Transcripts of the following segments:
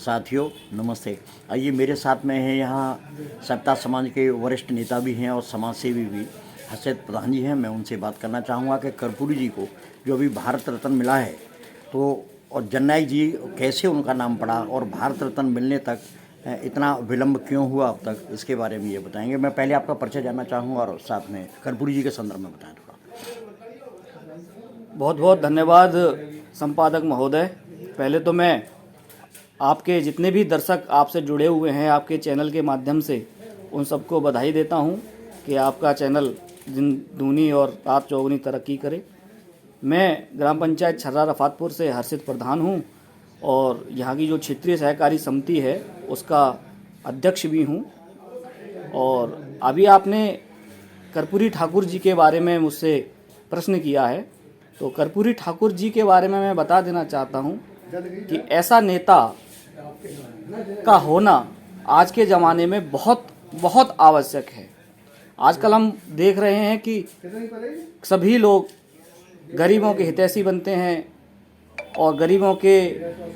साथियों नमस्ते। आइए मेरे साथ में हैं यहाँ सत्ता समाज के वरिष्ठ नेता भी हैं और समाज सेवी भी हर्षित प्रधान जी हैं। मैं उनसे बात करना चाहूँगा कि कर्पूरी जी को जो अभी भारत रत्न मिला है तो और जननायक जी कैसे उनका नाम पड़ा और भारत रत्न मिलने तक इतना विलम्ब क्यों हुआ अब तक, इसके बारे में ये बताएंगे। मैं पहले आपका परिचय जानना चाहूँगा और साथ में कर्पूरी जी के संदर्भ में बताएं थोड़ा। बहुत बहुत धन्यवाद संपादक महोदय। पहले तो मैं आपके जितने भी दर्शक आपसे जुड़े हुए हैं आपके चैनल के माध्यम से उन सबको बधाई देता हूं कि आपका चैनल दिन दूनी और रात चौगुनी तरक्की करे। मैं ग्राम पंचायत छर्रा रफातपुर से हर्षित प्रधान हूं और यहाँ की जो क्षेत्रीय सहकारी समिति है उसका अध्यक्ष भी हूं। और अभी आपने कर्पूरी ठाकुर जी के बारे में मुझसे प्रश्न किया है, तो कर्पूरी ठाकुर जी के बारे में मैं बता देना चाहता हूं कि ऐसा नेता का होना आज के ज़माने में बहुत बहुत आवश्यक है। आजकल हम देख रहे हैं कि सभी लोग गरीबों के हितैषी बनते हैं और गरीबों के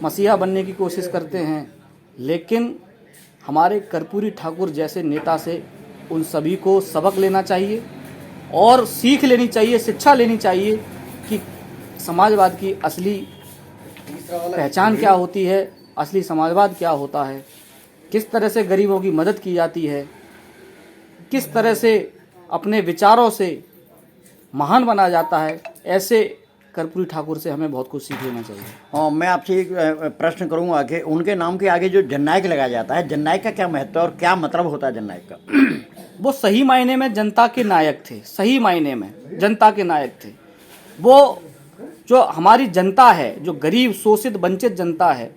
मसीहा बनने की कोशिश करते हैं, लेकिन हमारे कर्पूरी ठाकुर जैसे नेता से उन सभी को सबक लेना चाहिए और सीख लेनी चाहिए, शिक्षा लेनी चाहिए कि समाजवाद की असली पहचान क्या होती है, असली समाजवाद क्या होता है, किस तरह से गरीबों की मदद की जाती है, किस तरह से अपने विचारों से महान बना जाता है। ऐसे कर्पूरी ठाकुर से हमें बहुत कुछ सीख लेना चाहिए। हाँ, मैं आपसे एक प्रश्न करूंगा कि उनके नाम के आगे जो जननायक लगाया जाता है, जननायक का क्या महत्व है और क्या मतलब होता है जननायक का? वो सही मायने में जनता के नायक थे, सही मायने में जनता के नायक थे। वो जो हमारी जनता है, जो गरीब शोषित वंचित जनता है,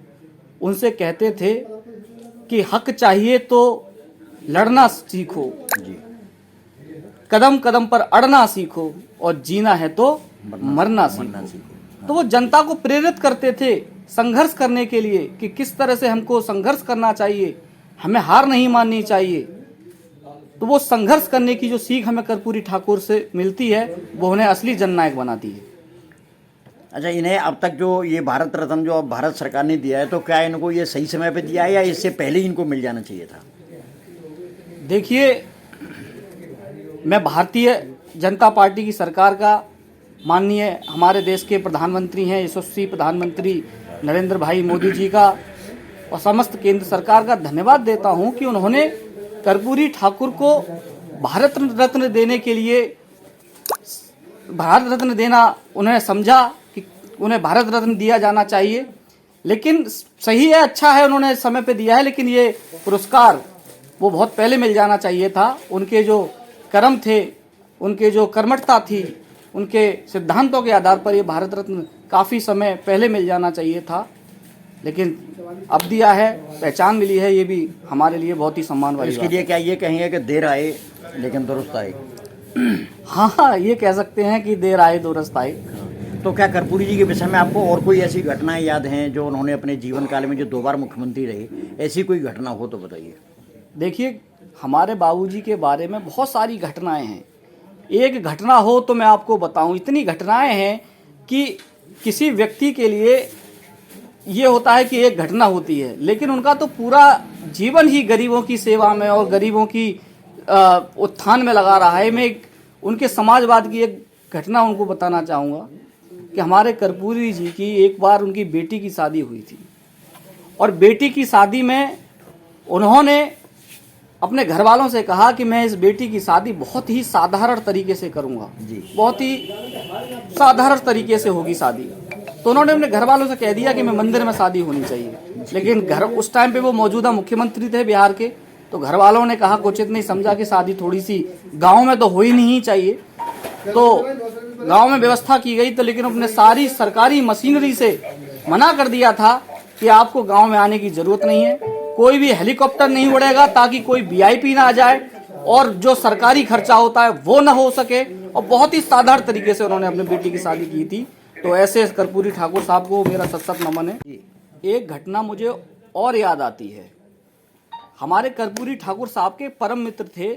उनसे कहते थे कि हक चाहिए तो लड़ना सीखो जी, कदम कदम पर अड़ना सीखो और जीना है तो मरना सीखो। तो वो जनता को प्रेरित करते थे संघर्ष करने के लिए कि किस तरह से हमको संघर्ष करना चाहिए, हमें हार नहीं माननी चाहिए। तो वो संघर्ष करने की जो सीख हमें कर्पूरी ठाकुर से मिलती है वो उन्हें असली जननायक बनाती है। अच्छा, इन्हें अब तक जो ये भारत रत्न जो अब भारत सरकार ने दिया है, तो क्या इनको ये सही समय पे दिया है या इससे पहले ही इनको मिल जाना चाहिए था? देखिए, मैं भारतीय जनता पार्टी की सरकार का माननीय हमारे देश के प्रधानमंत्री हैं, यशस्वी प्रधानमंत्री नरेंद्र भाई मोदी जी का और समस्त केंद्र सरकार का धन्यवाद देता हूं कि उन्होंने कर्पूरी ठाकुर को भारत रत्न देने के लिए, भारत रत्न देना उन्हें समझा कि उन्हें भारत रत्न दिया जाना चाहिए। लेकिन सही है, अच्छा है, उन्होंने समय पे दिया है, लेकिन ये पुरस्कार वो बहुत पहले मिल जाना चाहिए था। उनके जो कर्म थे, उनके जो कर्मठता थी, उनके सिद्धांतों के आधार पर ये भारत रत्न काफ़ी समय पहले मिल जाना चाहिए था, लेकिन अब दिया है, पहचान मिली है, ये भी हमारे लिए बहुत ही सम्मान वाली इसके लिए क्या ये कहेंगे कि देर आए लेकिन दुरुस्त आए? हाँ, ये कह सकते हैं कि देर आए दुरुस्त आए। तो क्या कर्पूरी जी के विषय में आपको और कोई ऐसी घटनाएं याद हैं जो उन्होंने अपने जीवन काल में, जो 2 बार मुख्यमंत्री रहे, ऐसी कोई घटना हो तो बताइए। देखिए, हमारे बाबूजी के बारे में बहुत सारी घटनाएं हैं। एक घटना हो तो मैं आपको बताऊं, इतनी घटनाएं हैं कि किसी व्यक्ति के लिए ये होता है कि एक घटना होती है, लेकिन उनका तो पूरा जीवन ही गरीबों की सेवा में और गरीबों की उत्थान में लगा रहा है। मैं उनके समाजवाद की एक घटना उनको बताना चाहूँगा कि हमारे कर्पूरी जी की एक बार उनकी बेटी की शादी हुई थी और बेटी की शादी में उन्होंने अपने घर वालों से कहा कि मैं इस बेटी की शादी बहुत ही साधारण तरीके से करूंगा, बहुत ही साधारण तरीके से होगी शादी। तो उन्होंने अपने घर वालों से कह दिया कि मैं मंदिर में शादी होनी चाहिए, लेकिन घर उस टाइम पे वो मौजूदा मुख्यमंत्री थे बिहार के, तो घर वालों ने कहा, उचित नहीं समझा कि शादी थोड़ी सी गाँव में तो हो ही नहीं चाहिए। तो गाँव में व्यवस्था की गई, तो लेकिन अपने सारी सरकारी मशीनरी से मना कर दिया था कि आपको गाँव में आने की जरूरत नहीं है, कोई भी हेलीकॉप्टर नहीं उड़ेगा ताकि कोई वीआईपी ना आ जाए और जो सरकारी खर्चा होता है वो ना हो सके। और बहुत ही साधारण तरीके से उन्होंने अपनी बेटी की शादी की थी। तो ऐसे कर्पूरी ठाकुर साहब को मेरा सत नमन है। एक घटना मुझे और याद आती है, हमारे कर्पूरी ठाकुर साहब के परम मित्र थे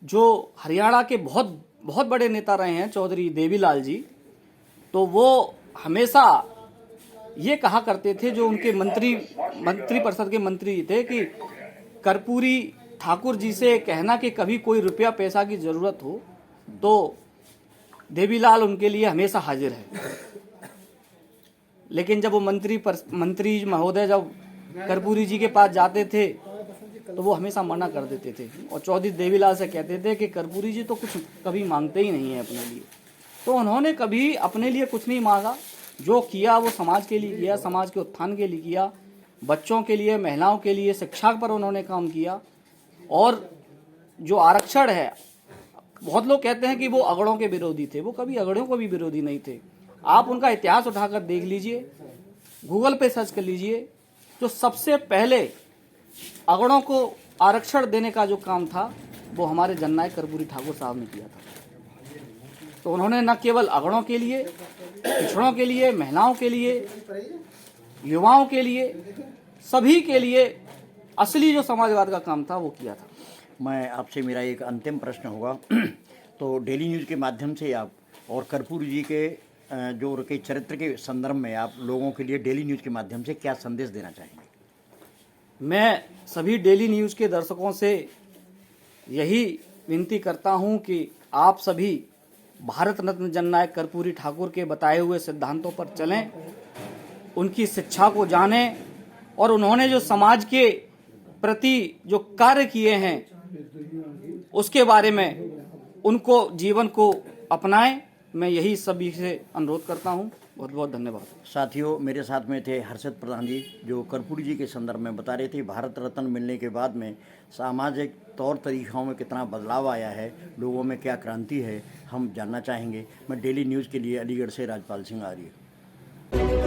जो हरियाणा के बहुत बहुत बड़े नेता रहे हैं, चौधरी देवीलाल जी। तो वो हमेशा ये कहा करते थे, जो उनके मंत्री परिषद के मंत्री थे, कि कर्पूरी ठाकुर जी से कहना कि कभी कोई रुपया पैसा की ज़रूरत हो तो देवीलाल उनके लिए हमेशा हाजिर है। लेकिन जब वो मंत्री महोदय जब कर्पूरी जी के पास जाते थे तो वो हमेशा मना कर देते थे और चौधरी देवीलाल से कहते थे कि कर्पूरी जी तो कुछ कभी मांगते ही नहीं है अपने लिए। तो उन्होंने कभी अपने लिए कुछ नहीं मांगा, जो किया वो समाज के लिए किया, समाज के उत्थान के लिए किया, बच्चों के लिए, महिलाओं के लिए, शिक्षा पर उन्होंने काम किया। और जो आरक्षण है, बहुत लोग कहते हैं कि वो अगड़ों के विरोधी थे, वो कभी अगड़ों को भी विरोधी नहीं थे। आप उनका इतिहास उठाकर देख लीजिए, गूगल पे सर्च कर लीजिए, जो सबसे पहले अगड़ों को आरक्षण देने का जो काम था वो हमारे जननायक कर्पूरी ठाकुर साहब ने किया था। तो उन्होंने न केवल अगड़ों के लिए, पिछड़ों के लिए, महिलाओं के लिए, युवाओं के लिए, सभी के लिए असली जो समाजवाद का काम था वो किया था। मैं आपसे, मेरा एक अंतिम प्रश्न होगा तो डेली न्यूज़ के माध्यम से आप और कर्पूरी जी के जो उनके चरित्र के संदर्भ में आप लोगों के लिए डेली न्यूज़ के माध्यम से क्या संदेश देना चाहेंगे? मैं सभी डेली न्यूज़ के दर्शकों से यही विनती करता हूं कि आप सभी भारत रत्न जननायक कर्पूरी ठाकुर के बताए हुए सिद्धांतों पर चलें, उनकी शिक्षा को जानें और उन्होंने जो समाज के प्रति जो कार्य किए हैं उसके बारे में उनको जीवन को अपनाएं। मैं यही सभी से अनुरोध करता हूं। बहुत बहुत धन्यवाद। साथियों, मेरे साथ में थे हर्षद प्रधान जी, जो कर्पूरी जी के संदर्भ में बता रहे थे भारत रत्न मिलने के बाद में सामाजिक तौर तरीक़ों में कितना बदलाव आया है, लोगों में क्या क्रांति है, हम जानना चाहेंगे। मैं डेली न्यूज़ के लिए अलीगढ़ से राजपाल सिंह आर्य।